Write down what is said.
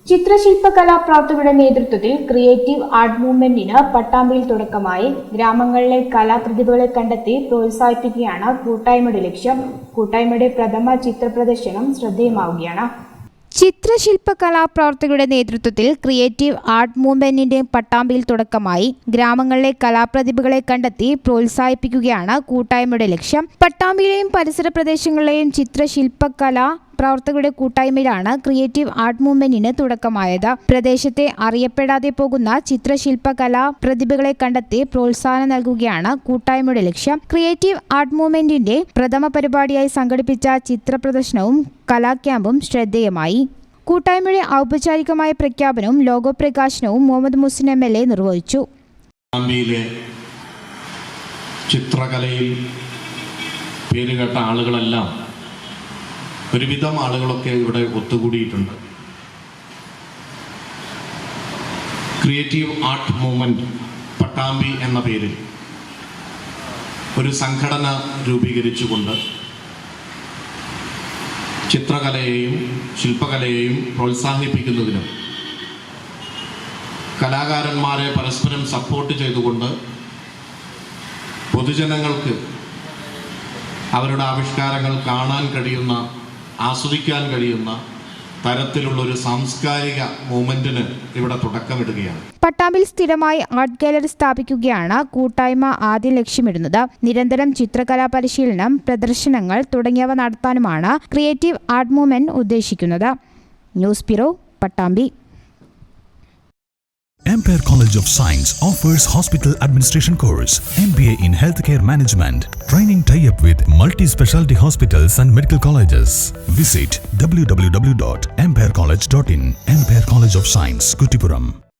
ചിത്രശില്പകലാ പ്രവർത്തകരുടെ നേതൃത്വത്തിൽ creative art മൂവ്മെന്റിന് പട്ടാമ്പിയിൽ തുടക്കമായി. ഗ്രാമങ്ങളിലെ കലാപ്രതിഭകളെ കണ്ടെത്തി പ്രോത്സാഹിപ്പിക്കുകയാണ് കൂട്ടായ്മയുടെ ലക്ഷ്യം. കൂട്ടായ്മയുടെ പ്രഥമ ചിത്രപ്രദർശനം ശ്രദ്ധേയമാവുകയാണ്. ചിത്രശില്പകലാ പ്രവർത്തകരുടെ നേതൃത്വത്തിൽ ക്രിയേറ്റീവ് ആർട്ട് മൂവ്മെന്റിന്റെ പട്ടാമ്പിയിൽ തുടക്കമായി. ഗ്രാമങ്ങളിലെ കലാപ്രതിഭകളെ കണ്ടെത്തി പ്രോത്സാഹിപ്പിക്കുകയാണ് കൂട്ടായ്മയുടെ ലക്ഷ്യം. പട്ടാമ്പിയിലെയും പരിസര പ്രദേശങ്ങളിലെയും ചിത്രശില്പകലാ പ്രവർത്തകരുടെ കൂട്ടായ്മയിലാണ് ക്രിയേറ്റീവ് ആർട്ട് മൂവ്മെന്റിന് തുടക്കമായത്. പ്രദേശത്തെ അറിയപ്പെടാതെ പോകുന്ന ചിത്രശില്പകലാ പ്രതിഭകളെ കണ്ടെത്തി പ്രോത്സാഹനം നൽകുകയാണ് കൂട്ടായ്മയുടെ ലക്ഷ്യം. ക്രിയേറ്റീവ് ആർട്ട് മൂവ്മെന്റിന്റെ പ്രഥമ പരിപാടിയായി സംഘടിപ്പിച്ച ചിത്രപ്രദർശനവും കലാക്യാമ്പും ശ്രദ്ധേയമായി. കൂട്ടായ്മയുടെ ഔപചാരികമായ പ്രഖ്യാപനവും ലോഗോ പ്രകാശനവും മുഹമ്മദ് മുഹ്സിൻ MLA നിർവഹിച്ചു. ചിത്രകലയിൽ പേരുകേട്ട ആളുകളെല്ലാം ഒരുവിധം ആളുകളൊക്കെ ഇവിടെ ഒത്തുകൂടിയിട്ടുണ്ട്. ക്രിയേറ്റീവ് ആർട്ട് മൂവ്മെന്റ് പട്ടാമ്പി എന്ന പേരിൽ ഒരു സംഘടന രൂപീകരിച്ചുകൊണ്ട് ചിത്രകലയെയും ശില്പകലയെയും പ്രോത്സാഹിപ്പിക്കുന്നതിനും കലാകാരന്മാരെ പരസ്പരം സപ്പോർട്ട് ചെയ്തുകൊണ്ട് പൊതുജനങ്ങൾക്ക് അവരുടെ ആവിഷ്കാരങ്ങൾ കാണാൻ കഴിയുന്ന, ആസ്വദിക്കാൻ കഴിയുന്ന തരത്തിലുള്ളൊരു സാംസ്കാരിക മൂവ്മെന്റിന് ഇവിടെ തുടക്കമിടുകയാണ്. പട്ടാമ്പിൽ സ്ഥിരമായി ആർട്ട് ഗാലറി സ്ഥാപിക്കുകയാണ് കൂട്ടായ്മ ആദ്യം ലക്ഷ്യമിടുന്നത്. നിരന്തരം ചിത്രകലാ പരിശീലനം, പ്രദർശനങ്ങൾ തുടങ്ങിയവ നടത്താനുമാണ് ക്രിയേറ്റീവ് ആർട്ട് മൂവ്മെന്റ് ഉദ്ദേശിക്കുന്നത്. News bureau, Pattambi. Ampere College of Science offers Hospital Administration course, MBA in Healthcare Management, training tie-up with multi-specialty hospitals and medical colleges. Visit www.amperecollege.in. Ampere College of Science, Kuttipuram.